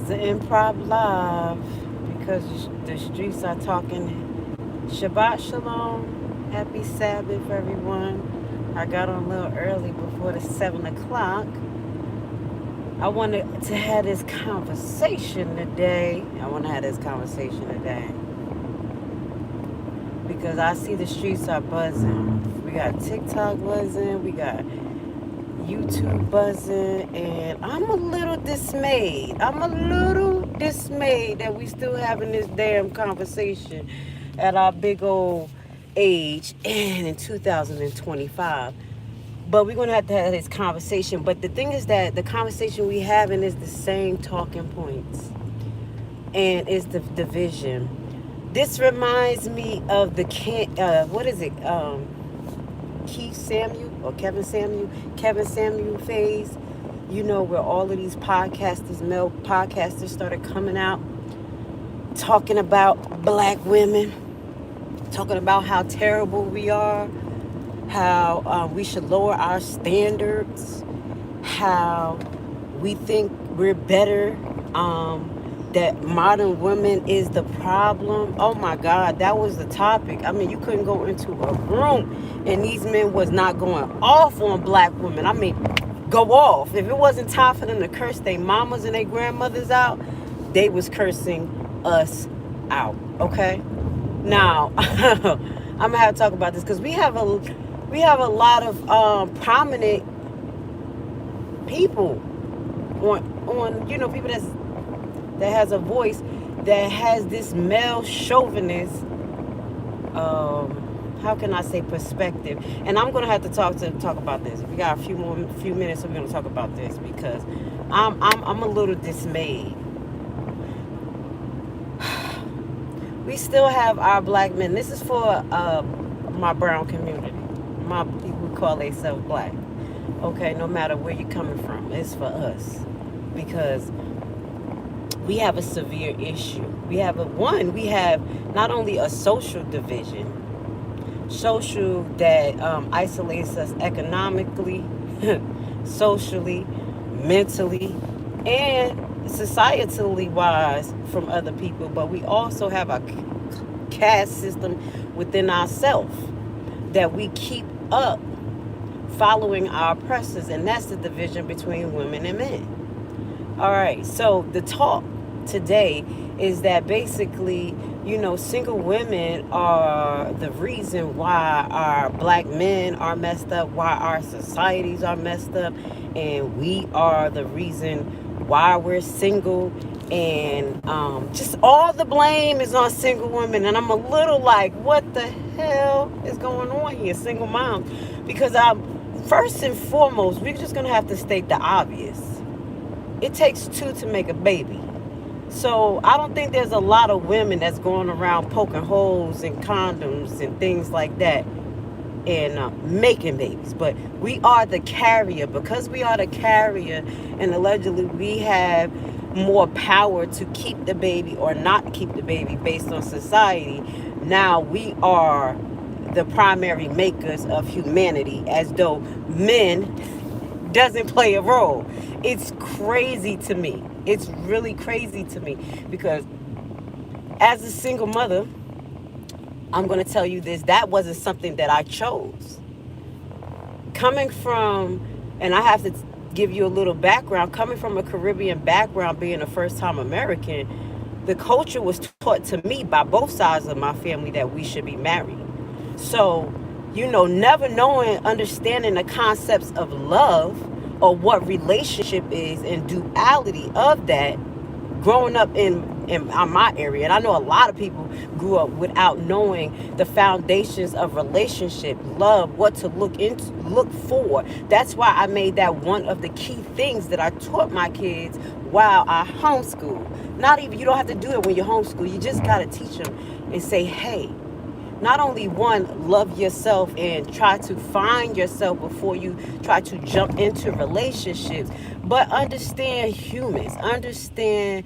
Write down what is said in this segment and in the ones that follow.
is an improv live because the streets are talking. Shabbat Shalom. Happy Sabbath, everyone. I got on a little early before the 7 o'clock. I wanted to have this conversation today. Because I see the streets are buzzing. We got TikTok buzzing. We got YouTube buzzing, and I'm a little dismayed. That we still having this damn conversation at our big old age and in 2025. But we're gonna have to have this conversation. But the thing is that the conversation we having is the same talking points, and it's the division. This reminds me of the what is it? Keith Samuel or Kevin Samuel phase, where all of these male podcasters started coming out talking about black women, talking about how terrible we are, how we should lower our standards, how we think we're better, that modern women is the problem. Oh my God, that was the topic. I mean, you couldn't go into a room and these men was not going off on black women. I mean, go off. If it wasn't time for them to curse their mamas and their grandmothers out, they was cursing us out. Okay? Now, I'm gonna have to talk about this because we have a lot of prominent people on people that has a voice that has this male chauvinist, how can I say, perspective. And I'm gonna have to talk about this. We got a few minutes, so we're gonna talk about this because I'm a little dismayed. We still have our black men. This is for my brown community. My people call themselves black. Okay, no matter where you're coming from, it's for us because we have a severe issue. We have not only a social division, social that isolates us economically, socially, mentally, and societally wise from other people, but we also have a caste system within ourselves that we keep up following our oppressors, and that's the division between women and men. All right, so the talk today is that basically, single women are the reason why our black men are messed up, why our societies are messed up, and we are the reason why we're single, and just all the blame is on single women. And I'm a little like, what the hell is going on here, single moms? Because first and foremost, we're just gonna have to state the obvious. It takes two to make a baby. So I don't think there's a lot of women that's going around poking holes in condoms and things like that and making babies. But we are the carrier. Because we are the carrier, and allegedly we have more power to keep the baby or not keep the baby based on society. Now we are the primary makers of humanity, as though men doesn't play a role. It's crazy to me. It's really crazy to me because as a single mother, I'm going to tell you this, that wasn't something that I chose. Coming from, and I have to give you a little background, coming from a Caribbean background, being a first-time American, the culture was taught to me by both sides of my family that we should be married. So, never knowing, understanding the concepts of love or what relationship is and duality of that, growing up in my area, and I know a lot of people grew up without knowing the foundations of relationship, love, what to look for. That's why I made that one of the key things that I taught my kids while I homeschool. You don't have to do it when you're homeschool. You just got to teach them and say, hey, not only one, love yourself and try to find yourself before you try to jump into relationships, but understand humans, understand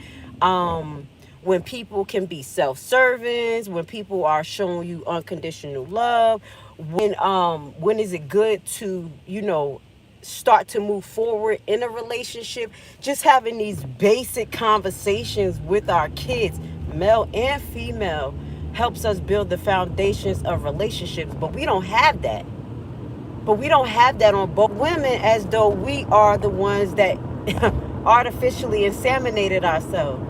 when people can be self-serving, when people are showing you unconditional love, when is it good to, start to move forward in a relationship, just having these basic conversations with our kids, male and female, helps us build the foundations of relationships. But we don't have that. But we don't have that on both women, as though we are the ones that artificially inseminated ourselves.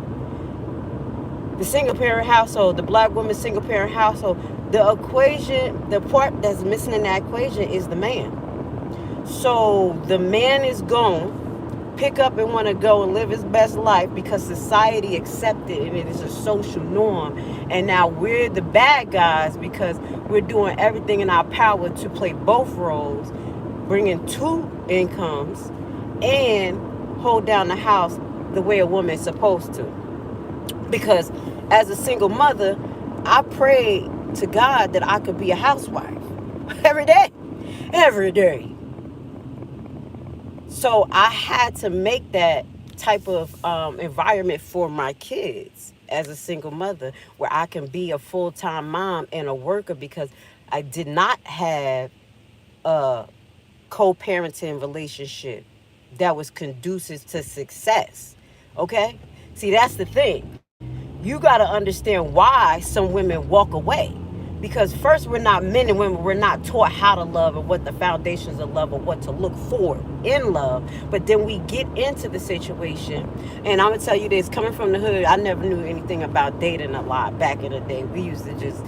The single parent household, the black woman single parent household, the equation, the part that's missing in that equation is the man. So the man is gone, pick up and want to go and live his best life because society accepted it and it is a social norm. And now we're the bad guys because we're doing everything in our power to play both roles, bringing two incomes and hold down the house the way a woman is supposed to. Because as a single mother, I pray to God that I could be a housewife every day. Every day. So I had to make that type of environment for my kids as a single mother, where I can be a full-time mom and a worker, because I did not have a co-parenting relationship that was conducive to success. Okay? See, that's the thing. You got to understand why some women walk away. Because first, we're not men and women, we're not taught how to love and what the foundations of love or what to look for in love. But then we get into the situation, and I'm going to tell you this, coming from the hood, I never knew anything about dating a lot back in the day. We used to just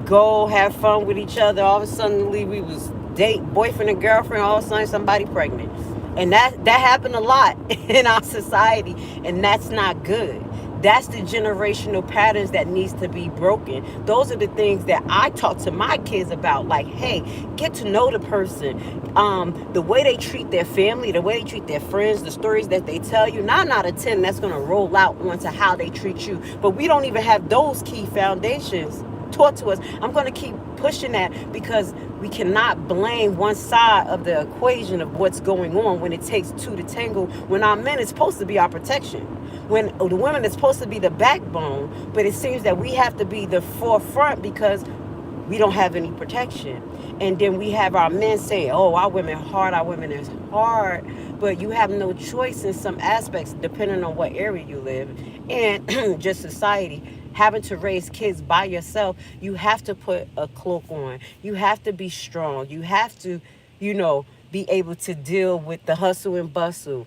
go have fun with each other. All of a sudden, we was date boyfriend and girlfriend, all of a sudden somebody pregnant. And that happened a lot in our society, and that's not good. That's the generational patterns that needs to be broken. Those are the things that I talk to my kids about. Like, hey, get to know the person. The way they treat their family, the way they treat their friends, the stories that they tell you. 9 out of 10, that's going to roll out onto how they treat you. But we don't even have those key foundations taught to us. I'm going to keep pushing that, because we cannot blame one side of the equation of what's going on when it takes two to tango, when our men is supposed to be our protection, when the women is supposed to be the backbone. But it seems that we have to be the forefront because we don't have any protection. And then we have our men saying, oh, our women is hard. But you have no choice in some aspects, depending on what area you live and just society. Having to raise kids by yourself, you have to put a cloak on. You have to be strong. You have to, be able to deal with the hustle and bustle.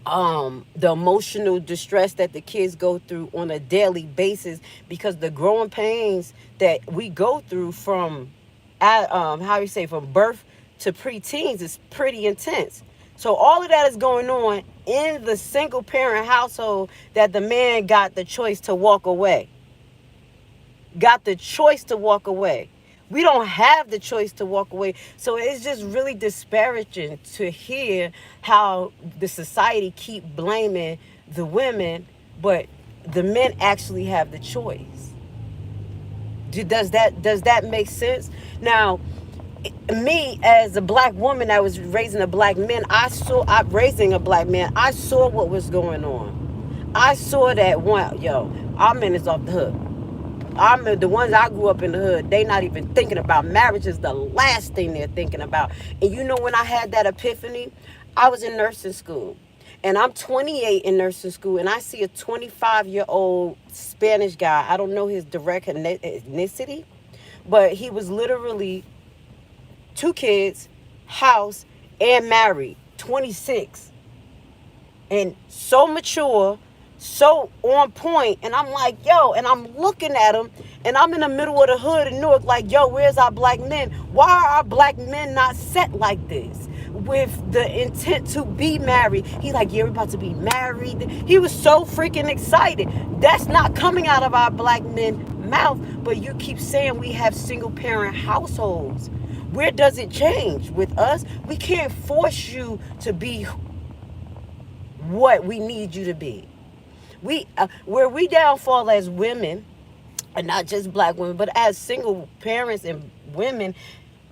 The emotional distress that the kids go through on a daily basis, because the growing pains that we go through from birth to preteens is pretty intense. So all of that is going on in the single parent household, that the man got the choice to walk away. We don't have the choice to walk away. So it's just really disparaging to hear how the society keep blaming the women, but the men actually have the choice. Does that make sense? Now, me as a black woman that was raising a black man, I saw what was going on. I saw that our men is off the hook. The ones I grew up in the hood, they not even thinking about marriage. Is the last thing they're thinking about. And when I had that epiphany, I was in nursing school. And I'm 28 in nursing school, and I see a 25-year-old Spanish guy. I don't know his direct ethnicity, but he was literally 2 kids, house, and married, 26. And so mature, so on point. And I'm like, and I'm looking at him, and I'm in the middle of the hood in Newark, like, where's our black men? Why are our black men not set like this, with the intent to be married? He's like, we're about to be married. He was so freaking excited. That's not coming out of our black men's mouth. But you keep saying we have single parent households. Where does it change with us? We can't force you to be what we need you to be. Where we downfall as women, and not just black women, but as single parents and women,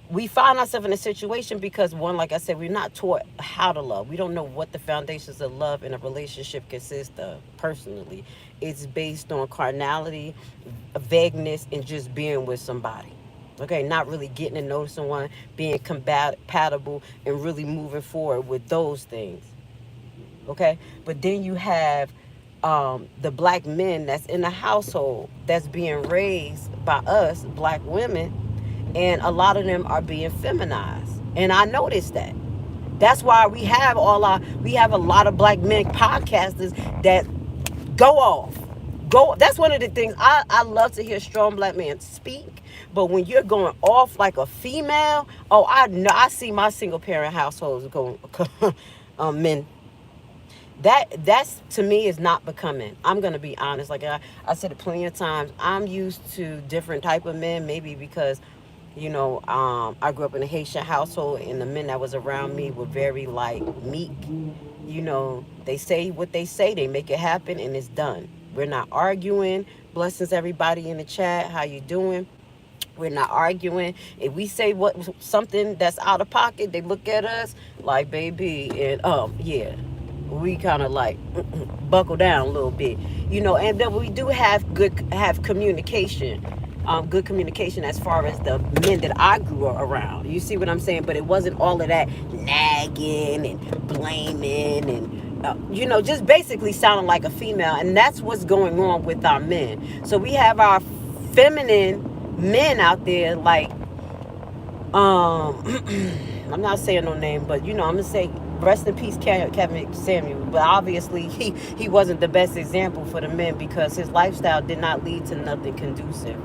we find ourselves in a situation because, one, like I said, we're not taught how to love. We don't know what the foundations of love in a relationship consist of personally. It's based on carnality, vagueness, and just being with somebody. Okay, not really getting to know someone, being compatible, and really moving forward with those things. Okay, but then you have the black men that's in the household that's being raised by us black women, and a lot of them are being feminized, and I noticed that. That's why we have a lot of black men podcasters that go off. Go. That's one of the things I love to hear strong black men speak. But when you're going off like a female, oh, I know, I see my single parent households going men. That's to me is not becoming. I'm gonna be honest. Like I said it plenty of times. I'm used to different type of men, maybe because I grew up in a Haitian household, and the men that was around me were very like meek. They say what they say, they make it happen, and it's done. We're not arguing. Blessings everybody in the chat. How you doing? We're not arguing. If we say something that's out of pocket, they look at us like, baby, and yeah, we kind of like buckle down a little bit, And then we do have communication, good communication as far as the men that I grew around. You see what I'm saying? But it wasn't all of that nagging and blaming and just basically sounding like a female. And that's what's going on with our men. So we have our feminine men out there like I'm not saying no name, but I'm gonna say rest in peace Kevin Samuel. But obviously he wasn't the best example for the men because his lifestyle did not lead to nothing conducive.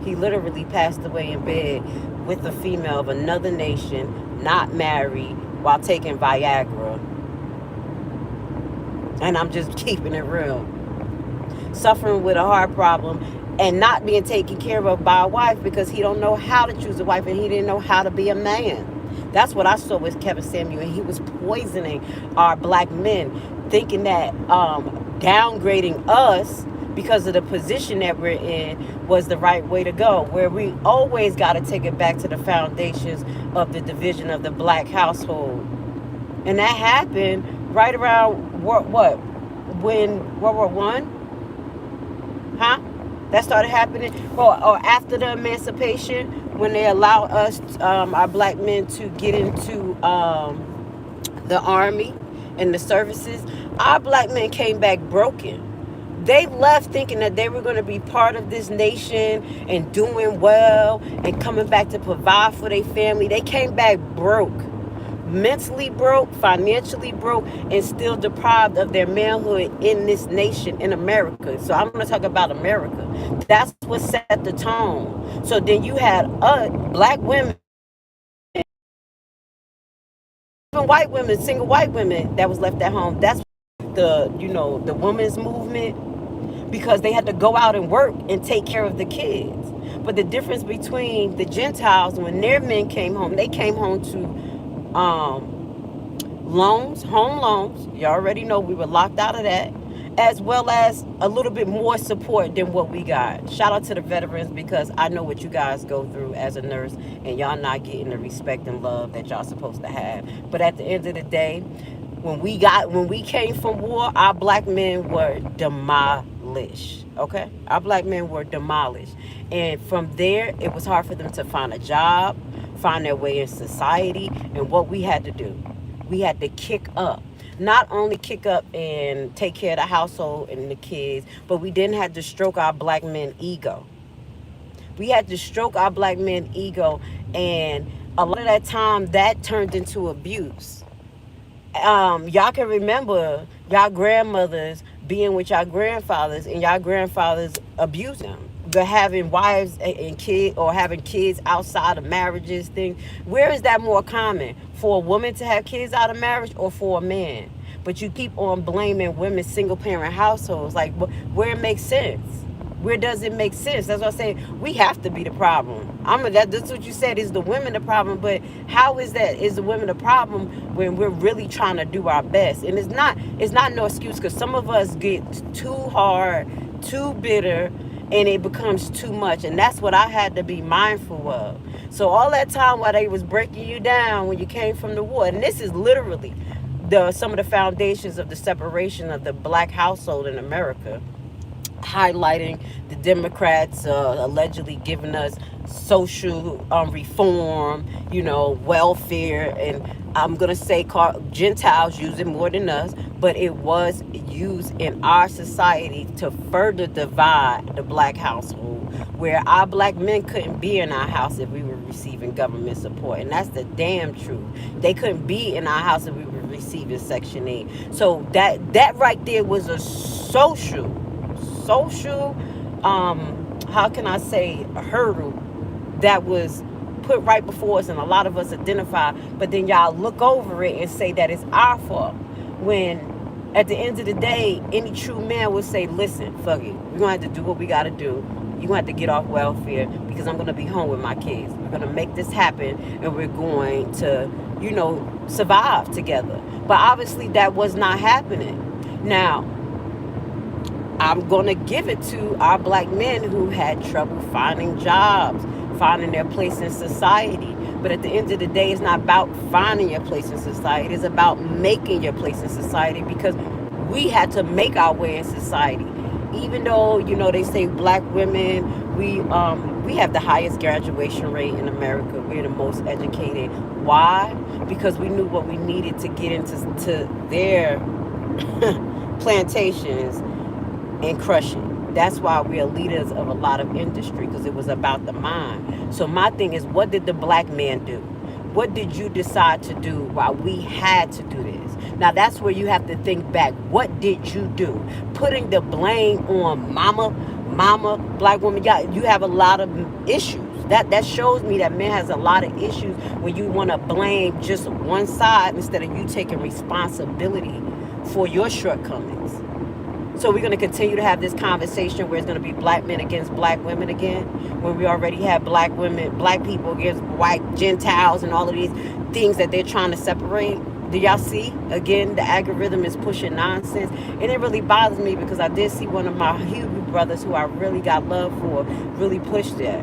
He literally passed away in bed with a female of another nation, not married, while taking Viagra. And I'm just keeping it real. Suffering with a heart problem and not being taken care of by a wife because he don't know how to choose a wife and he didn't know how to be a man. That's what I saw with Kevin Samuel. And he was poisoning our black men, thinking that downgrading us because of the position that we're in was the right way to go, where we always got to take it back to the foundations of the division of the black household. And that happened right around when World War One, that started happening, or after the emancipation, when they allowed us, our black men, to get into the army and the services. Our black men came back broken. They left thinking that they were going to be part of this nation and doing well and coming back to provide for their family. They came back broke, mentally broke, financially broke, and still deprived of their manhood in this nation, in America. So I'm going to talk about America. That's what set the tone. So then you had black women, even white women, single white women that was left at home. That's the women's movement, because they had to go out and work and take care of the kids. But the difference between the Gentiles, when their men came home, they came home to home loans. You already know we were locked out of that, as well as a little bit more support than what we got. Shout out to the veterans, because I know what you guys go through as a nurse, and y'all not getting the respect and love that y'all supposed to have. But at the end of the day, when we came from war, our black men were demolished. Okay, our black men were demolished, and from there it was hard for them to find a job, find their way in society. And what we had to do, we had to kick up. Not only kick up and take care of the household and the kids, but we didn't have to stroke our black men ego. We had to stroke our black men ego, and a lot of that time that turned into abuse. Y'all can remember y'all grandmothers being with y'all grandfathers, and y'all grandfathers abusing them. But having wives and kids, or having kids outside of marriages, things. Where is that more common? For a woman to have kids out of marriage, or for a man? But you keep on blaming women's single parent households. Like, where it makes sense? Where does it make sense? That's what I say. We have to be the problem. That's what you said, is the women the problem. But how is the women the problem when we're really trying to do our best? And it's not no excuse, because some of us get too hard, too bitter, and it becomes too much. And that's what I had to be mindful of. So all that time while they was breaking you down when you came from the war, and this is literally some of the foundations of the separation of the black household in America. highlighting the Democrats allegedly giving us social reform, welfare, and I'm gonna say Gentiles use it more than us, but it was used in our society to further divide the black household, where our black men couldn't be in our house if we were receiving government support, and that's the damn truth. They couldn't be in our house if we were receiving Section 8. So that right there was a social how can I say, a hurdle that was put right before us, and a lot of us identify, but then y'all look over it and say that it's our fault, when at the end of the day, any true man would say, listen, fuck it, we're gonna have to do what we gotta do. You're gonna have to get off welfare because I'm gonna be home with my kids. We're gonna make this happen, and we're going to survive together. But obviously that was not happening. Now I'm going to give it to our black men who had trouble finding jobs, finding their place in society. But at the end of the day, it's not about finding your place in society. It's about making your place in society, because we had to make our way in society. Even though, they say black women, we have the highest graduation rate in America. We're the most educated. Why? Because we knew what we needed to get into their plantations and crush it. That's why we are leaders of a lot of industry, because it was about the mind. So my thing is, what did the black man do? What did you decide to do while we had to do this? Now that's where you have to think back. What did you do? Putting the blame on mama, black woman, you have a lot of issues. That shows me that man has a lot of issues when you want to blame just one side instead of you taking responsibility for your shortcomings. So we're going to continue to have this conversation where it's going to be black men against black women again, when we already have black women, black people against white Gentiles, and all of these things that they're trying to separate. Do y'all see? Again, the algorithm is pushing nonsense. And it really bothers me, because I did see one of my Hebrew brothers who I really got love for really push that.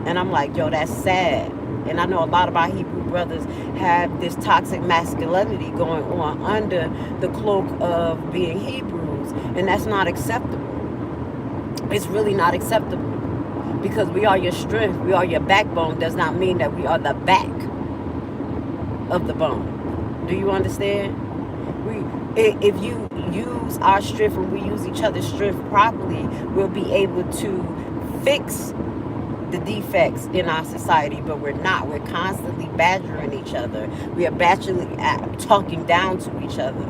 And I'm like, yo, that's sad. And I know a lot of our Hebrew brothers have this toxic masculinity going on under the cloak of being Hebrews. And that's not acceptable. It's really not acceptable. Because we are your strength, we are your backbone, does not mean that we are the back of the bone. Do you understand? If you use our strength and we use each other's strength properly, we'll be able to fix the defects in our society. But we're not. We're constantly badgering each other. We are talking down to each other.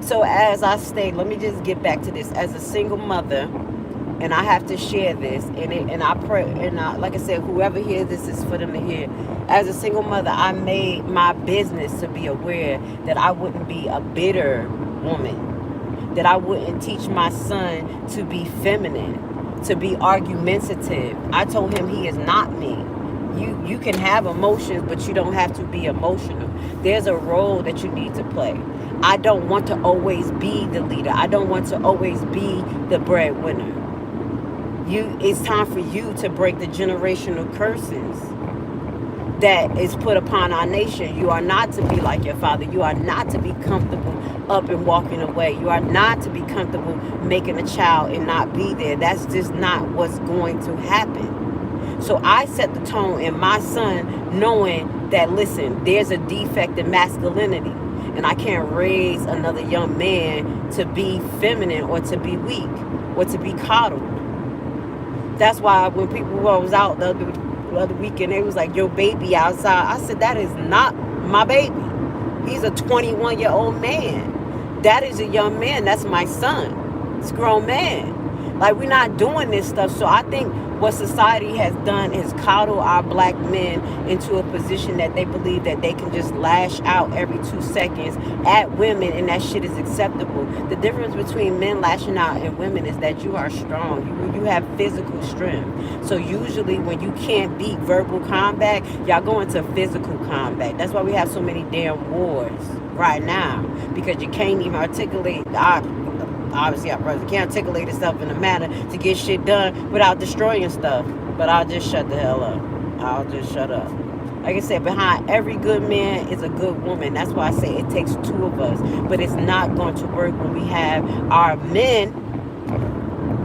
So as I state, let me just get back to this. As a single mother, and I have to share this, and I pray, and like I said, whoever hears this is for them to hear. As a single mother, I made my business to be aware that I wouldn't be a bitter woman, that I wouldn't teach my son to be feminine, to be argumentative. I told him he is not me. You can have emotions, but you don't have to be emotional. There's a role that you need to play. I don't want to always be the leader. I don't want to always be the breadwinner. It's time for you to break the generational curses that is put upon our nation. You are not to be like your father. You are not to be comfortable up and walking away. You are not to be comfortable making a child and not be there. That's just not what's going to happen. So I set the tone in my son, knowing that, listen, there's a defect in masculinity, and I can't raise another young man to be feminine or to be weak or to be coddled. That's why when people was out the other weekend, they was like, your baby outside. I said, that is not my baby. He's a 21-year-old man. That is a young man. That's my son. It's a grown man. Like, we're not doing this stuff. So I think what society has done is coddle our black men into a position that they believe that they can just lash out every 2 seconds at women, and that shit is acceptable. The difference between men lashing out and women is that you are strong. You have physical strength. So usually when you can't beat verbal combat, y'all go into physical combat. That's why we have so many damn wars right now, because you can't even articulate obviously our brothers can't articulate itself in a manner to get shit done without destroying stuff. But I'll just shut the hell up. I'll just shut up. Like I said, behind every good man is a good woman. That's why I say it takes two of us. But it's not going to work when we have our men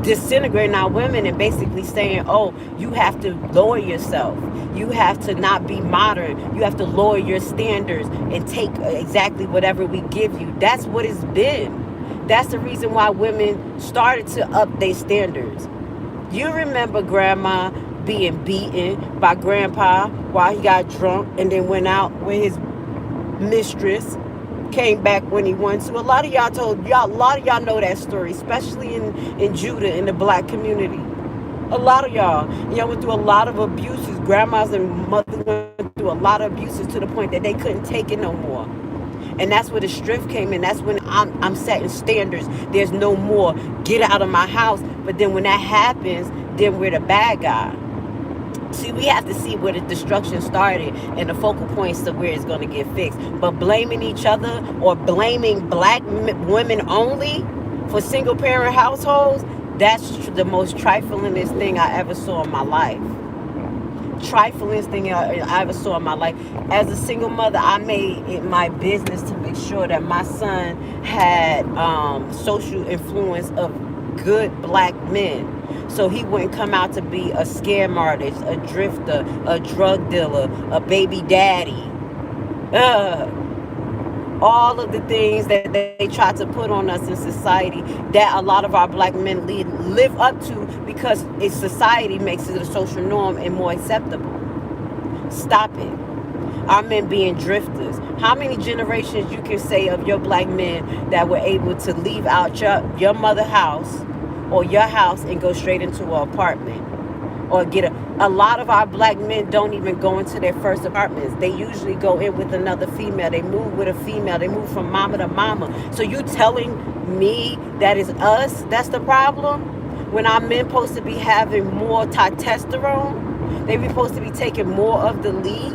disintegrating our women and basically saying, oh, you have to lower yourself. You have to not be modern. You have to lower your standards and take exactly whatever we give you. That's what it's been. That's the reason why women started to up their standards. You remember grandma being beaten by grandpa while he got drunk and then went out with his mistress, came back when he wanted to. A lot of y'all know that story, especially in Judah, in the black community. A lot of y'all went through a lot of abuses. Grandmas and mothers went through a lot of abuses to the point that they couldn't take it no more. And that's where the strength came in. That's when I'm setting standards. There's no more. Get out of my house. But then when that happens, then we're the bad guy. See, we have to see where the destruction started and the focal points to where it's going to get fixed. But blaming each other or blaming black women only for single parent households, that's the most triflingest thing I ever saw in my life. Triflingest thing I ever saw in my life. As a single mother, I made it my business to make sure that my son had social influence of good black men. So he wouldn't come out to be a scam artist, a drifter, a drug dealer, a baby daddy. All of the things that they try to put on us in society that a lot of our black men live up to because society makes it a social norm and more acceptable. Stop it. Our men being drifters. How many generations you can say of your black men that were able to leave out your mother's house or your house and go straight into an apartment? Or get a lot of our black men don't even go into their first apartments. They usually go in with another female. They move with a female. They move from mama to mama. So you telling me that is us? That's the problem? When our men supposed to be having more testosterone, they supposed to be taking more of the lead.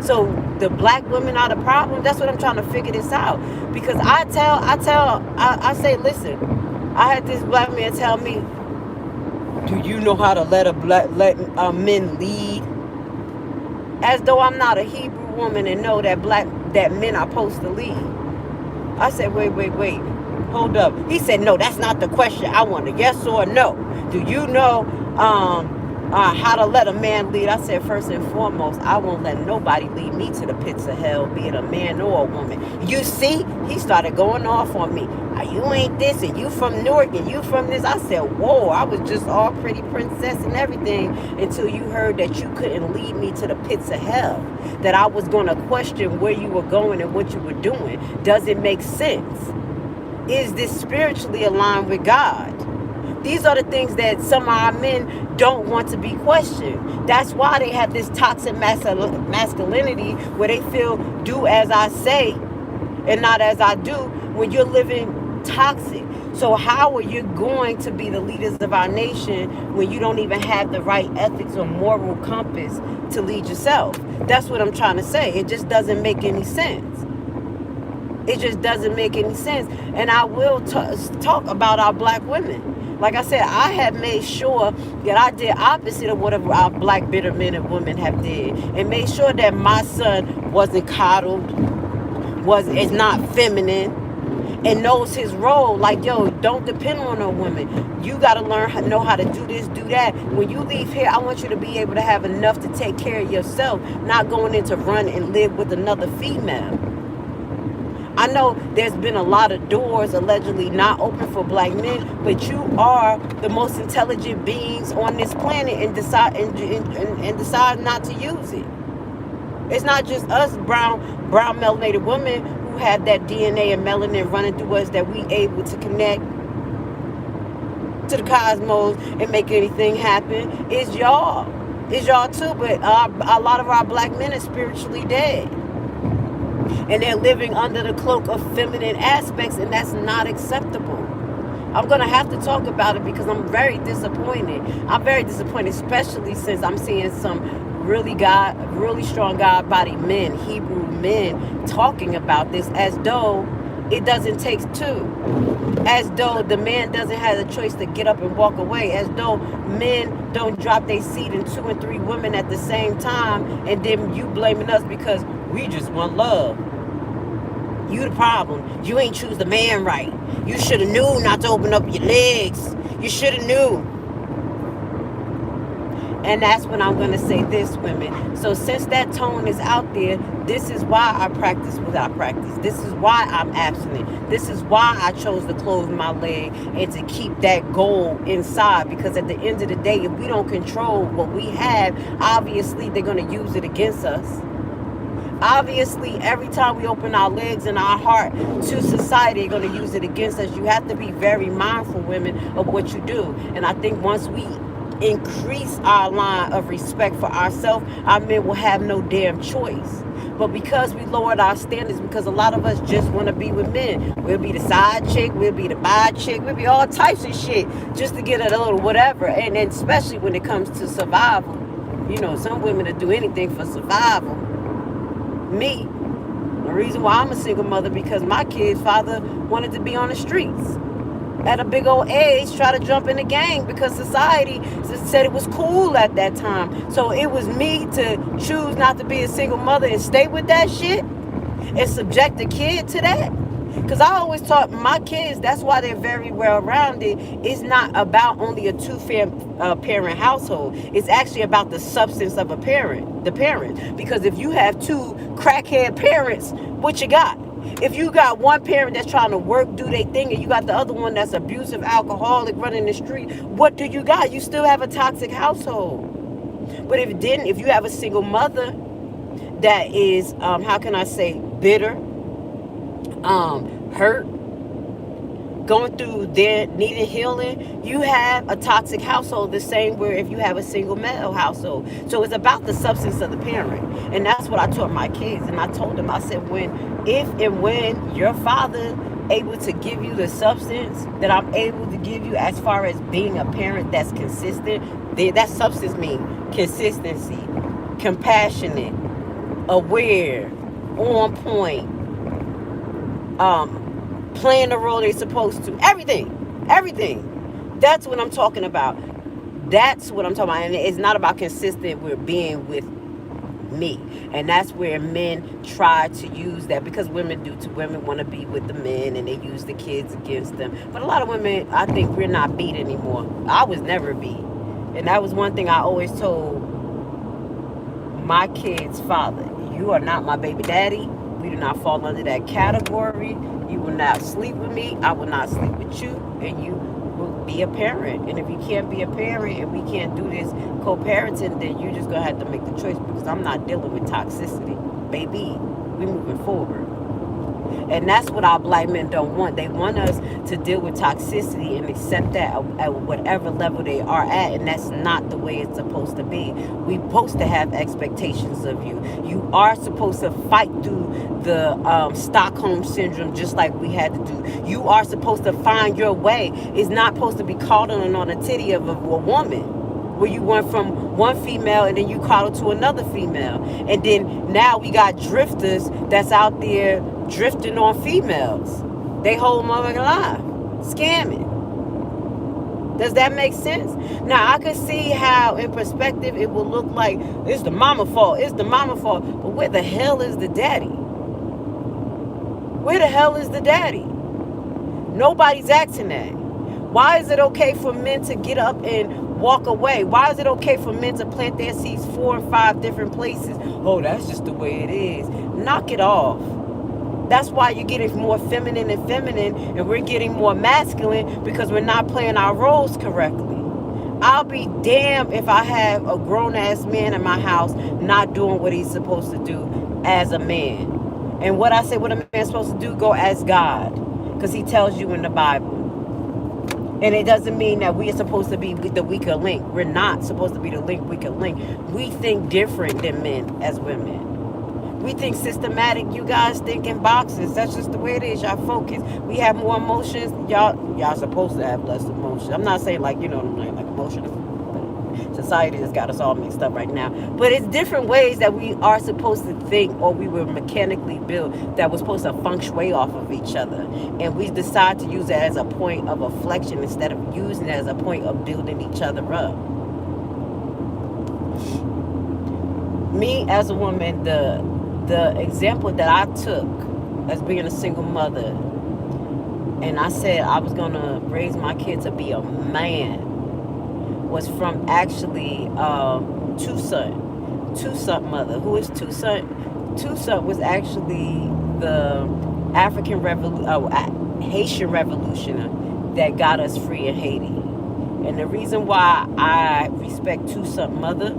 So the black women are the problem. That's what I'm trying to figure this out. Because I say, listen, I had this black man tell me, do you know how to let men lead? As though I'm not a Hebrew woman and know that men are supposed to lead. I said, wait, hold up. He said, no, that's not the question. I want a yes or a no. Do you know how to let a man lead? I said, first and foremost, I won't let nobody lead me to the pits of hell, be it a man or a woman. You see, he started going off on me. You ain't this, and you from Newark, and you from this. I said, whoa, I was just all pretty princess and everything until you heard that you couldn't lead me to the pits of hell, that I was going to question where you were going and what you were doing. Does it make sense? Is this spiritually aligned with God? These are the things that some of our men don't want to be questioned. That's why they have this toxic masculinity where they feel do as I say and not as I do when you're living toxic. So how are you going to be the leaders of our nation when you don't even have the right ethics or moral compass to lead yourself? That's what I'm trying to say. It just doesn't make any sense. It just doesn't make any sense. And I will talk about our black women. Like I said, I have made sure that I did opposite of what our black bitter men and women have did, and made sure that my son wasn't coddled, is not feminine, and knows his role. Like, yo, don't depend on a woman. You got to know how to do this, do that. When you leave here, I want you to be able to have enough to take care of yourself, not going into run and live with another female. I know there's been a lot of doors allegedly not open for black men, but you are the most intelligent beings on this planet and decide not to use it. It's not just us brown melanated women who have that DNA and melanin running through us that we able to connect to the cosmos and make anything happen. It's y'all. It's y'all too, but a lot of our black men are spiritually dead. And they're living under the cloak of feminine aspects, and that's not acceptable. I'm going to have to talk about it because I'm very disappointed. I'm very disappointed, especially since I'm seeing some really strong God-bodied men, Hebrew men, talking about this as though it doesn't take two. As though the man doesn't have the choice to get up and walk away. As though men don't drop their seat in 2 and 3 women at the same time, and then you blaming us because we just want love. You the problem. You ain't choose the man right. You should have knew not to open up your legs. You should have knew. And that's when I'm going to say this, women. So since that tone is out there, this is why I practice what I practice. This is why I'm abstinent. This is why I chose to close my leg and to keep that goal inside. Because at the end of the day, if we don't control what we have, obviously they're going to use it against us. Obviously, every time we open our legs and our heart to society, they're going to use it against us. You have to be very mindful, women, of what you do. And I think once we increase our line of respect for ourselves, our men will have no damn choice. But because we lowered our standards, because a lot of us just want to be with men. We'll be the side chick, we'll be the bi chick, we'll be all types of shit just to get a little whatever. And especially when it comes to survival. You know, some women will do anything for survival. Me, the reason why I'm a single mother, because my kid's father wanted to be on the streets at a big old age, try to jump in the gang because society said it was cool at that time. So it was me to choose not to be a single mother and stay with that shit and subject the kid to that. Because I always taught my kids, that's why they're very well rounded. It's not about only a two-parent household. It's actually about the substance of a parent, the parent. Because if you have two crackhead parents, what you got? If you got one parent that's trying to work, do their thing, and you got the other one that's abusive, alcoholic, running the street, what do you got? You still have a toxic household. But if you have a single mother that is, how can I say, bitter, hurt, going through their needing healing, you have a toxic household, the same where if you have a single male household. So it's about the substance of the parent. And that's what I taught my kids. And I told them, I said, if and when your father able to give you the substance that I'm able to give you as far as being a parent that's consistent, that substance means consistency, compassionate, aware, on point, playing the role they're supposed to. Everything. That's what I'm talking about. That's what I'm talking about. And it's not about consistent with being with me. And that's where men try to use that, because women do too. Women want to be with the men and they use the kids against them. But a lot of women, I think we're not beat anymore. I was never beat. And that was one thing I always told my kid's father. You are not my baby daddy. We do not fall under that category. You will not sleep with me. I will not sleep with you. And you will be a parent. And if you can't be a parent and we can't do this co-parenting, then you're just going to have to make the choice, because I'm not dealing with toxicity. Baby, we're moving forward. And that's what our black men don't want. They want us to deal with toxicity and accept that at whatever level they are at. And that's not the way it's supposed to be. We're supposed to have expectations of you. You are supposed to fight through the Stockholm syndrome just like we had to do. You are supposed to find your way. It's not supposed to be coddling on the titty of a woman, where you went from one female and then you coddle to another female. And then now we got drifters that's out there drifting on females. They hold mother alive, scamming. Does that make sense? Now I can see how in perspective it will look like it's the mama fault, but where the hell is the daddy? Where the hell is the daddy? Nobody's asking that. Why is it okay for men to get up and walk away? Why is it okay for men to plant their seeds 4 and 5 different places? Oh, that's just the way it is. Knock it off. That's why you're getting more feminine and we're getting more masculine, because we're not playing our roles correctly. I'll be damned if I have a grown-ass man in my house not doing what he's supposed to do as a man. And what I say what a man's supposed to do, go as God, because he tells you in the Bible. And it doesn't mean that we are supposed to be the weaker link. We're not supposed to be the weaker link. We think different than men as women. We think systematic. You guys think in boxes. That's just the way it is. Y'all focus. We have more emotions. Y'all supposed to have less emotions. I'm not saying like, you know what I'm like emotional. Society has got us all mixed up right now. But it's different ways that we are supposed to think, or we were mechanically built, that we're supposed to feng shui off of each other. And we decide to use that as a point of afflection instead of using it as a point of building each other up. Me as a woman, the example that I took as being a single mother, and I said I was gonna raise my kid to be a man, was from actually Toussaint mother. Who is Toussaint? Toussaint was actually the Haitian revolutioner that got us free in Haiti. And the reason why I respect Toussaint mother,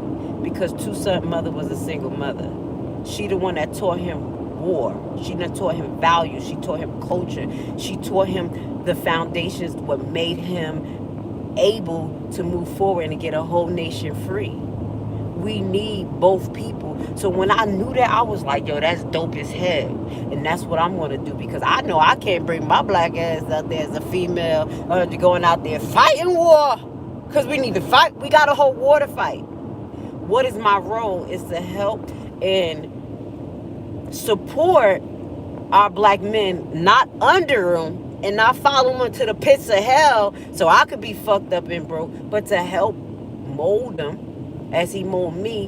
because Toussaint mother was a single mother. She the one that taught him war. She done taught him values. She taught him culture. She taught him the foundations, what made him able to move forward and get a whole nation free. We need both people. So when I knew that, I was like, yo, that's dope as hell. And that's what I'm going to do, because I know I can't bring my black ass out there as a female or going out there fighting war, because we need to fight. We got a whole war to fight. What is my role is to help and support our black men, not under them, and not follow them to the pits of hell so I could be fucked up and broke, but to help mold them as he molded me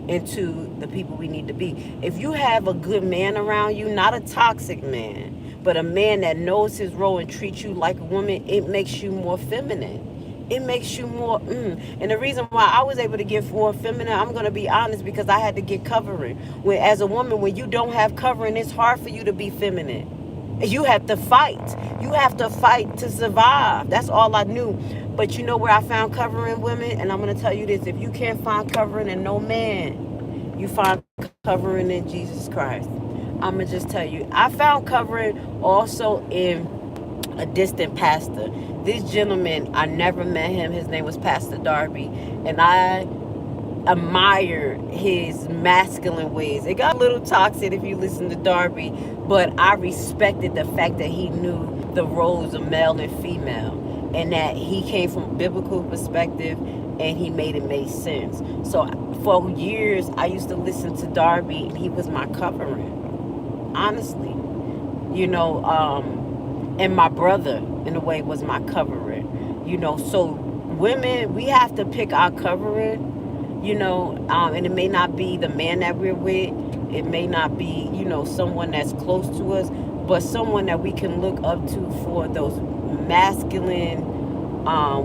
into the people we need to be. If you have a good man around you, not a toxic man, but a man that knows his role and treats you like a woman, it makes you more feminine. It makes you more And the reason why I was able to get more feminine, I'm going to be honest, because I had to get covering. When, as a woman, when you don't have covering, it's hard for you to be feminine. You have to fight. You have to fight to survive. That's all I knew. But you know where I found covering, women? And I'm going to tell you this. If you can't find covering in no man, you find covering in Jesus Christ. I'm going to just tell you. I found covering also in a distant pastor. This gentleman, I never met him. His name was Pastor Darby. And I admired his masculine ways. It got a little toxic if you listen to Darby, but I respected the fact that he knew the roles of male and female, and that he came from a biblical perspective and he made it make sense. So for years I used to listen to Darby, and he was my covering, honestly, and my brother in a way was my covering, so women, we have to pick our covering, and it may not be the man that we're with. It may not be, someone that's close to us, but someone that we can look up to for those masculine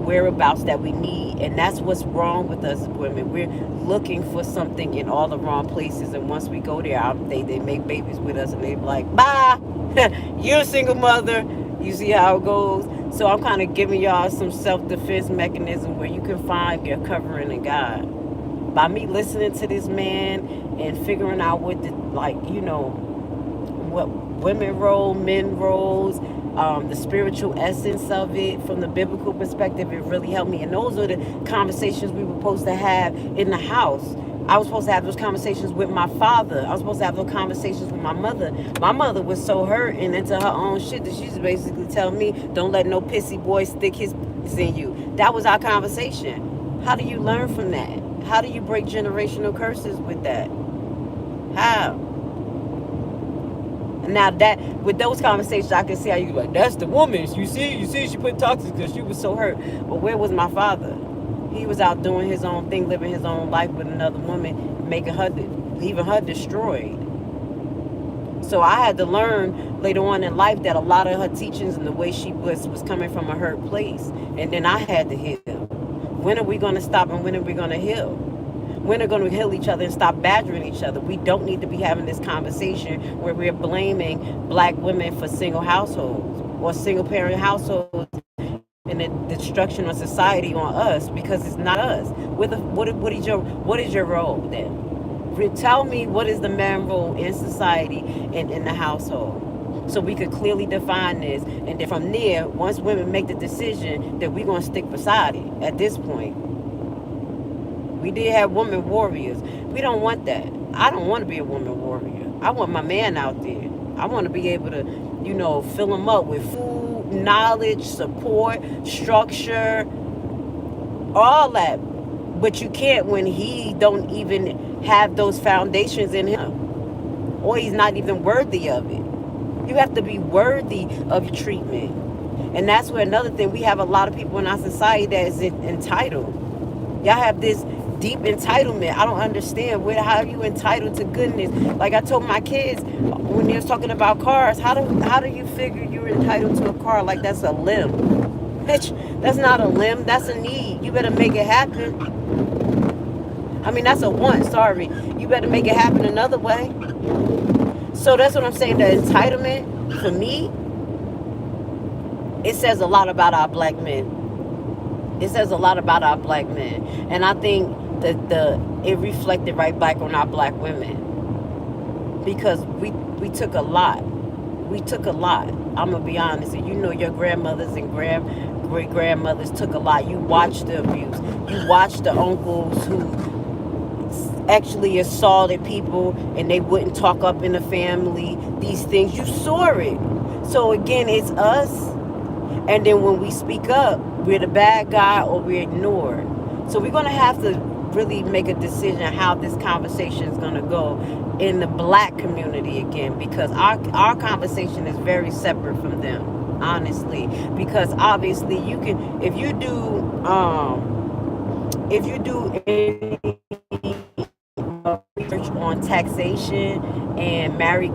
whereabouts that we need. And that's what's wrong with us women. We're looking for something in all the wrong places. And once we go there, they make babies with us, and they're like, bye, you're a single mother. You see how it goes? So I'm kind of giving y'all some self-defense mechanism where you can find your covering in God. By me listening to this man and figuring out what what women role, men roles, the spiritual essence of it from the biblical perspective, it really helped me. And those are the conversations we were supposed to have in the house. I was supposed to have those conversations with my father. I was supposed to have those conversations with my mother. My mother was so hurt and into her own shit that she's basically telling me, don't let no pissy boy stick his in you. That was our conversation. How do you learn from that? How do you break generational curses with that? How? Now that with those conversations, I can see how you like, that's the woman. You see, she put toxic because she was so hurt. But where was my father? He was out doing his own thing, living his own life with another woman, leaving her destroyed. So I had to learn later on in life that a lot of her teachings and the way she was coming from a hurt place. And then I had to heal. When are we going to stop, and when are we going to heal? When are we going to heal each other and stop badgering each other? We don't need to be having this conversation where we're blaming black women for single households or single parent households and the destruction of society on us, because it's not us. What is your role then? Tell me, what is the man role in society and in the household? So we could clearly define this. And then from there, once women make the decision that we're going to stick beside it, at this point, we did have women warriors. We don't want that. I don't want to be a woman warrior. I want my man out there. I want to be able to, fill him up with food, knowledge, support, structure, all that. But you can't when he don't even have those foundations in him, or he's not even worthy of it. You have to be worthy of your treatment. And that's where another thing, we have a lot of people in our society that is entitled. Y'all have this deep entitlement. I don't understand how are you entitled to goodness. Like I told my kids when they was talking about cars, how do you figure you're entitled to a car like that's a limb? Bitch, that's not a limb, that's a need. You better make it happen. I mean, that's a want, sorry. You better make it happen another way. So that's what I'm saying. The entitlement, for me, it says a lot about our black men. It says a lot about our black men. And I think that it reflected right back on our black women. Because we took a lot. We took a lot. I'm going to be honest. And you know your grandmothers and great-grandmothers took a lot. You watched the abuse. You watched the uncles who actually assaulted people and they wouldn't talk up in the family. These things. You saw it. So again, it's us. And then when we speak up, we're the bad guy or we're ignored. So we're going to have to really make a decision how this conversation is going to go in the black community again, because our conversation is very separate from them, honestly. Because obviously you can, if you do any research on taxation and married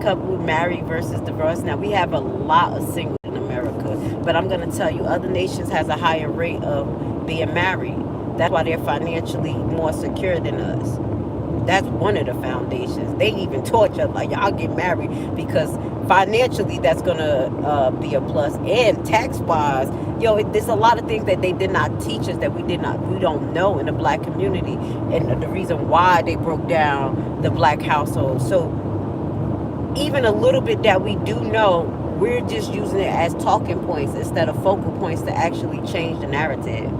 versus divorce. Now we have a lot of singles in America, but I'm going to tell you, other nations has a higher rate of being married. That's why they're financially more secure than us. That's one of the foundations. They even taught you, like, y'all get married because financially that's going to be a plus. And tax-wise, there's a lot of things that they did not teach us that we don't know in the black community. And the reason why they broke down the black household. So even a little bit that we do know, we're just using it as talking points instead of focal points to actually change the narrative.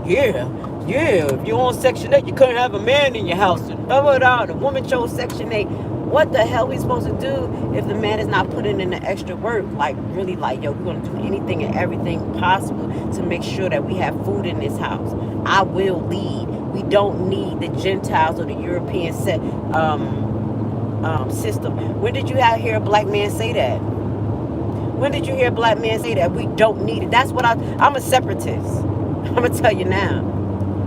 Yeah, if you're on Section 8, you couldn't have a man in your house. And the woman chose Section 8. What the hell are we supposed to do if the man is not putting in the extra work? Like, really, like, we're going to do anything and everything possible to make sure that we have food in this house. I will lead. We don't need the Gentiles or the European system. When did you hear a black man say that? When did you hear a black man say that? We don't need it. That's what I'm a separatist. I'm going to tell you now.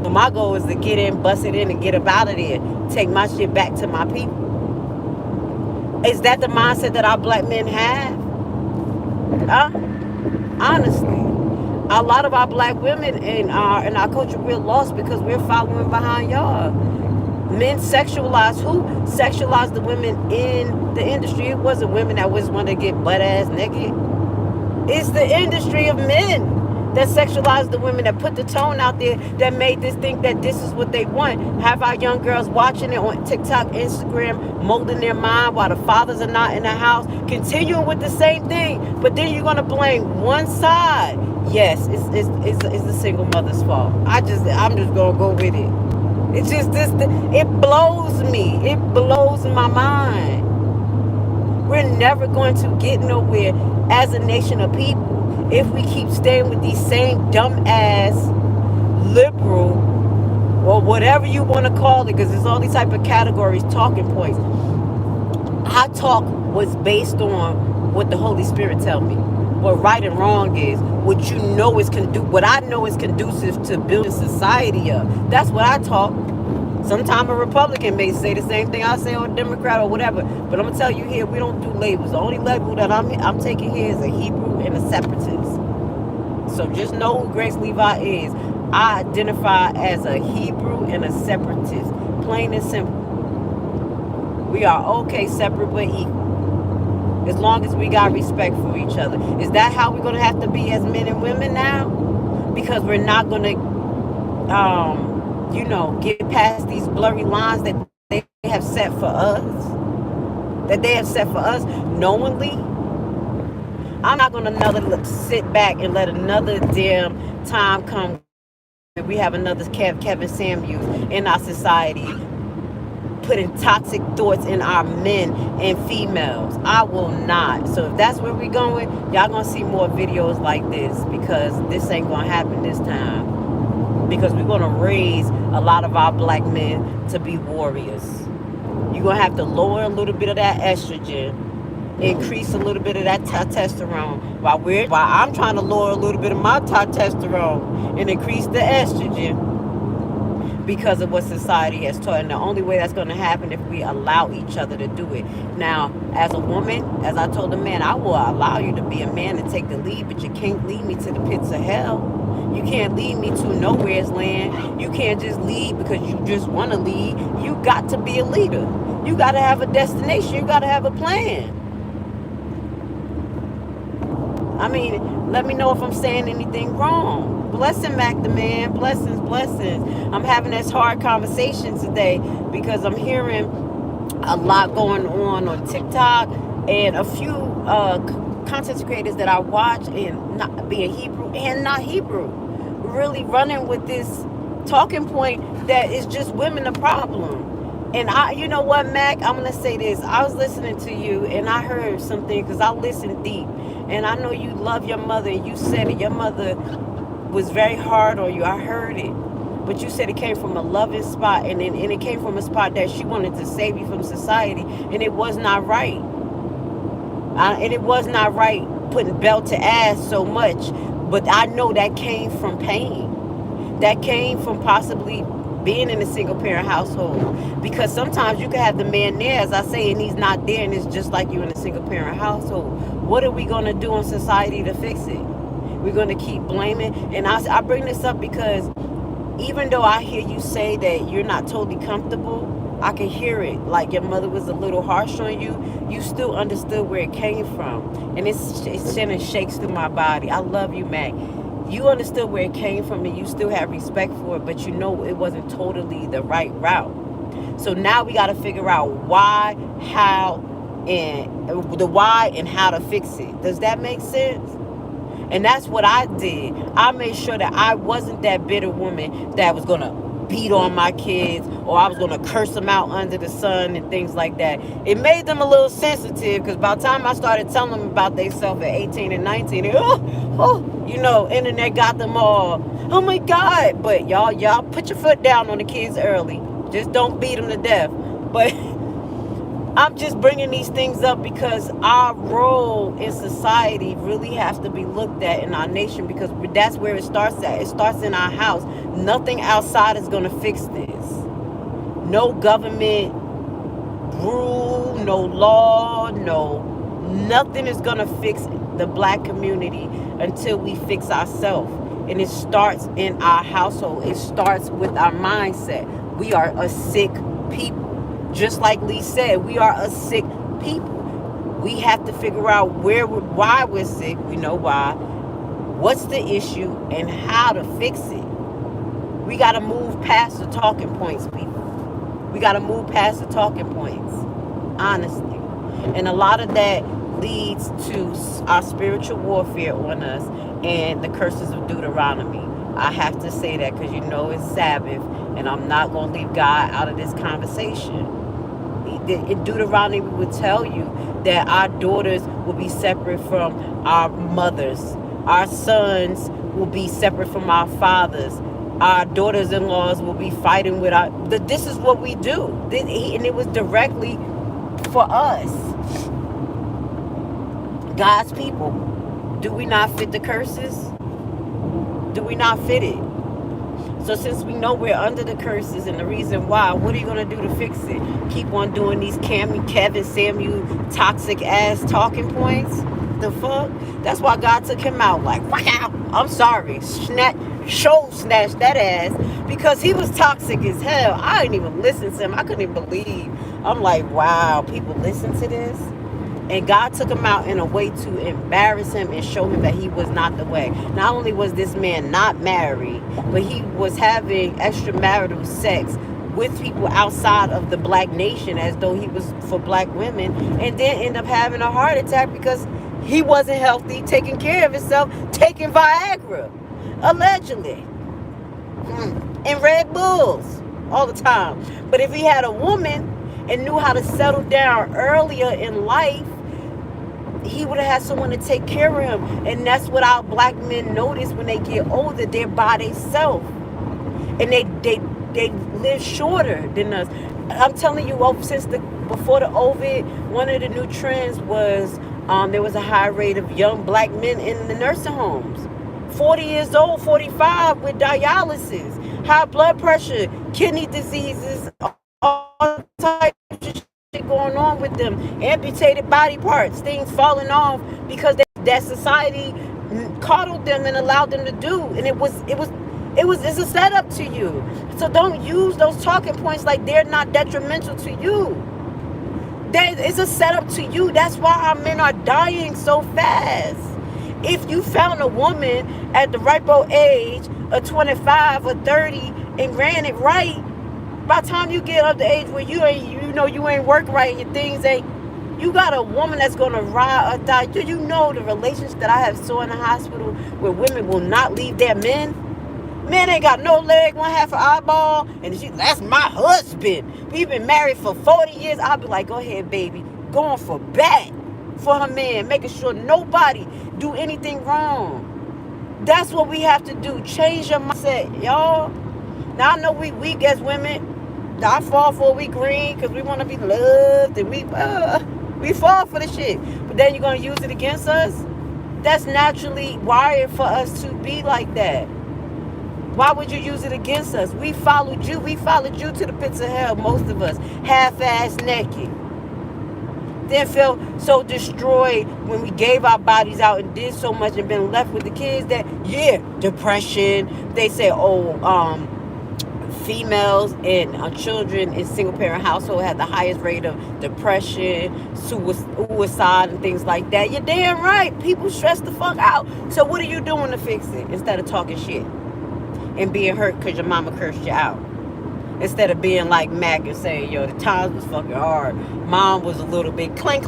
So my goal is to get in, bust it in, and get up out of there. Take my shit back to my people. Is that the mindset that our black men have? Honestly. A lot of our black women in our culture, we're lost because we're following behind y'all. Men sexualize. Who sexualized the women in the industry? It wasn't women that was want to get butt-ass naked. It's the industry of men that sexualized the women, that put the tone out there, that made this think that this is what they want. Have our young girls watching it on TikTok, Instagram, molding their mind while the fathers are not in the house, continuing with the same thing. But then you're gonna blame one side. Yes, it's the single mother's fault. I'm just gonna go with it. It's just this. It blows me. It blows my mind. We're never going to get nowhere as a nation of people if we keep staying with these same dumbass liberal or whatever you want to call it, because there's all these type of categories, talking points. Our talk was based on what the Holy Spirit tell me, what right and wrong is, what what I know is conducive to building society up. That's what I talk. Sometime a Republican may say the same thing I say, or a Democrat or whatever. But I'm going to tell you here, we don't do labels. The only label that I'm taking here is a Hebrew and a separatist. So just know who Grace Levi is. I identify as a Hebrew and a separatist. Plain and simple. We are okay, separate but equal. As long as we got respect for each other. Is that how we're going to have to be as men and women now? Because we're not going to... get past these blurry lines that they have set for us, knowingly. I'm not going to sit back and let another damn time come where we have another Kevin Samuels in our society putting toxic thoughts in our men and females. I will not. So if that's where we're going, y'all going to see more videos like this, because this ain't going to happen this time. Because we're going to raise a lot of our black men to be warriors. You're going to have to lower a little bit of that estrogen, increase a little bit of that testosterone, while I'm trying to lower a little bit of my testosterone and increase the estrogen. because of what society has taught. And the only way that's going to happen if we allow each other to do it. Now, as a woman, as I told the man, I will allow you to be a man and take the lead, but you can't lead me to the pits of hell. You can't lead me to nowhere's land. You can't just lead because you just want to lead. You got to be a leader. You got to have a destination. You got to have a plan. I mean, let me know if I'm saying anything wrong. Blessing, Mac the man. Blessings, blessings. I'm having this hard conversation today because I'm hearing a lot going on TikTok, and a few content creators that I watch, and not being Hebrew and not Hebrew, really running with this talking point that is just women the problem. And you know what, Mac, I'm going to say this. I was listening to you and I heard something, because I listened deep. And I know you love your mother, and you said it. Your mother was very hard on you. I heard it. But you said it came from a loving spot, and it came from a spot that she wanted to save you from society. And it was not right. And it was not right putting belt to ass so much. But I know that came from pain. That came from possibly being in a single parent household, because sometimes you can have the man there, as I say, and he's not there, and it's just like you in a single parent household. What are we going to do in society to fix it? We're going to keep blaming. And I bring this up because even though I hear you say that you're not totally comfortable, I can hear it. Like your mother was a little harsh on you, you still understood where it came from. And it sending shakes through my body. I love you, Mac. You understood where it came from, and you still have respect for it, but you know it wasn't totally the right route. So now we got to figure out why, how, and the why and how to fix it. Does that make sense? And that's what I did. I made sure that I wasn't that bitter woman that was going to beat on my kids, or I was going to curse them out under the sun and things like that. It made them a little sensitive, because by the time I started telling them about themselves at 18 and 19, you know, internet got them all, oh my God. But y'all put your foot down on the kids early. Just don't beat them to death. But I'm just bringing these things up because our role in society really has to be looked at in our nation, because that's where it starts at. It starts in our house. Nothing outside is going to fix this. No government rule, no law, nothing is going to fix the black community until we fix ourselves. And it starts in our household. It starts with our mindset. We are a sick people. Just like Lee said, we are a sick people. We have to figure out why we're sick. We know why. What's the issue and how to fix it. We got to move past the talking points, people. We got to move past the talking points, honestly. And a lot of that leads to our spiritual warfare on us and the curses of Deuteronomy. I have to say that because you know it's Sabbath, and I'm not going to leave God out of this conversation. In Deuteronomy, we would tell you that our daughters will be separate from our mothers. Our sons will be separate from our fathers. Our daughters-in-laws will be fighting with this is what we do. And it was directly for us. God's people. Do we not fit the curses? Do we not fit it? So since we know we're under the curses and the reason why, what are you going to do to fix it? Keep on doing these Kevin Samuel toxic ass talking points? The fuck? That's why God took him out. Like, wow, I'm sorry. Snatch that ass, because he was toxic as hell. I didn't even listen to him. I couldn't even believe. I'm like, wow, people listen to this? And God took him out in a way to embarrass him and show him that he was not the way. Not only was this man not married, but he was having extramarital sex with people outside of the black nation as though he was for black women, and then end up having a heart attack because he wasn't healthy, taking care of himself, taking Viagra, allegedly, and Red Bulls all the time. But if he had a woman and knew how to settle down earlier in life, he would have had someone to take care of him. And that's what our black men notice when they get older. They're by themselves. And they live shorter than us. I'm telling you, before the COVID, one of the new trends was there was a high rate of young black men in the nursing homes. 40 years old, 45 with dialysis. high blood pressure, kidney diseases, all types of shit going on with them, amputated body parts, things falling off because that society coddled them and allowed them to do, and it's a setup to you. So don't use those talking points like they're not detrimental to you. That is a setup to you. That's why our men are dying so fast. If you found a woman at the ripe old age of 25 or 30 and ran it right, by the time you get up the age where you ain't work right and your things ain't, you got a woman that's gonna ride or die. Do you know the relationships that I have saw in the hospital where women will not leave their men? Man ain't got no leg, one half an eyeball, and that's my husband. We've been married for 40 years. I'll be like, go ahead, baby. Going for bat for her man, making sure nobody do anything wrong. That's what we have to do. Change your mindset, y'all. Now, I know we weak as women. I fall for we green because we want to be loved, and we fall for the shit. But then you're going to use it against us? That's naturally wired for us to be like that. Why would you use it against us? We followed you. We followed you to the pits of hell, most of us, half-ass naked. Then felt so destroyed when we gave our bodies out and did so much and been left with the kids that, depression. They say, females and children in single-parent household have the highest rate of depression, suicide, and things like that. You're damn right. People stress the fuck out. So what are you doing to fix it instead of talking shit and being hurt because your mama cursed you out? Instead of being like Mac and saying, yo, the times was fucking hard. Mom was a little bit clink,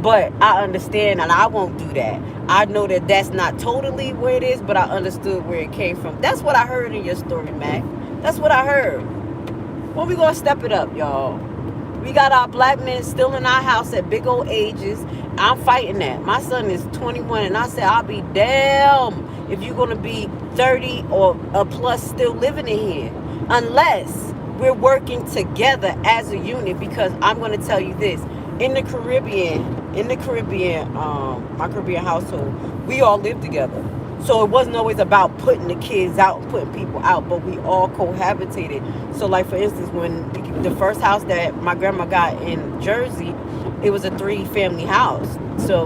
but I understand and I won't do that. I know that that's not totally where it is, but I understood where it came from. That's what I heard in your story, Mac. That's what I heard. When we gonna step it up, y'all? We got our black men still in our house at big old ages. I'm fighting that. My son is 21, and I said, I'll be damn if you're gonna be 30 or plus still living in here. Unless we're working together as a unit, because I'm going to tell you this. In the Caribbean, my Caribbean household, we all lived together. So it wasn't always about putting the kids out, putting people out, but we all cohabitated. So like, for instance, when the first house that my grandma got in Jersey, it was a 3-family house. So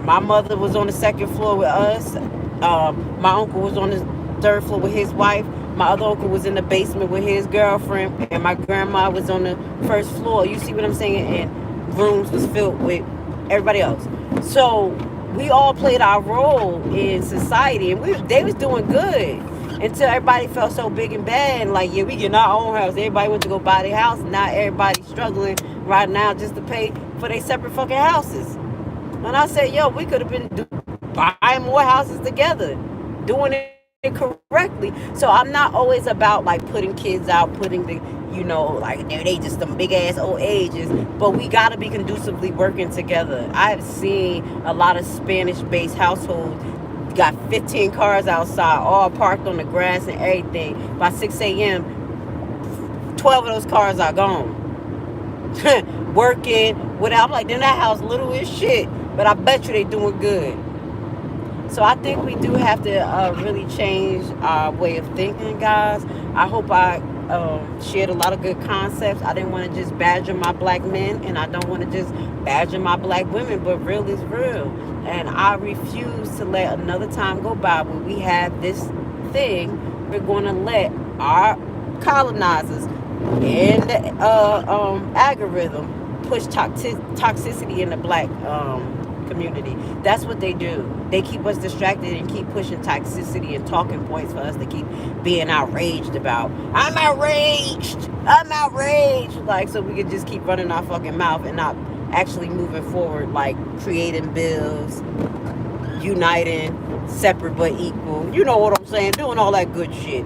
my mother was on the 2nd floor with us. My uncle was on the 3rd floor with his wife. My other uncle was in the basement with his girlfriend, and my grandma was on the 1st floor. You see what I'm saying? And rooms was filled with everybody else. So we all played our role in society, and they was doing good until everybody felt so big and bad. And like, yeah, we get our own house. Everybody went to go buy their house. And now everybody's struggling right now just to pay for their separate fucking houses. And I said, yo, we could have been buying more houses together, doing it correctly. So I'm not always about like putting kids out, putting the, like they just some big ass old ages, but we gotta be conducively working together. I've seen a lot of Spanish-based households got 15 cars outside, all parked on the grass and everything. By 6 a.m., 12 of those cars are gone. Working, whatever. I'm like, then that house little as shit, but I bet you they doing good. So I think we do have to really change our way of thinking, guys. I hope I shared a lot of good concepts. I didn't want to just badger my black men, and I don't want to just badger my black women, but real is real. And I refuse to let another time go by where we have this thing. We're going to let our colonizers and the algorithm push toxicity in the black community. That's what they do. They keep us distracted and keep pushing toxicity and talking points for us to keep being outraged about. I'm outraged. Like, so we can just keep running our fucking mouth and not actually moving forward, like creating bills, uniting, separate but equal. You know what I'm saying? Doing all that good shit.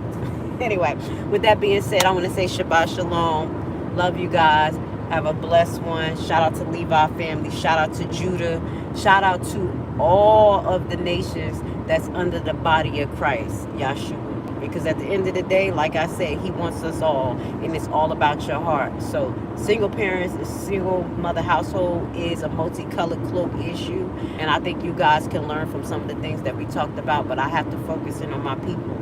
Anyway, with that being said, I want to say Shabbat Shalom. Love you guys. Have a blessed one. Shout out to Levi family. Shout out to Judah. Shout out to all of the nations that's under the body of Christ, Yahshua. Because at the end of the day, like I said, he wants us all, and it's all about your heart. So single parents, a single mother household is a multicolored cloak issue, and I think you guys can learn from some of the things that we talked about, but I have to focus in on my people.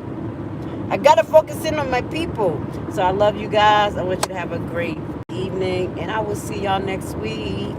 I gotta focus in on my people. So I love you guys. I want you to have a great evening, and I will see y'all next week.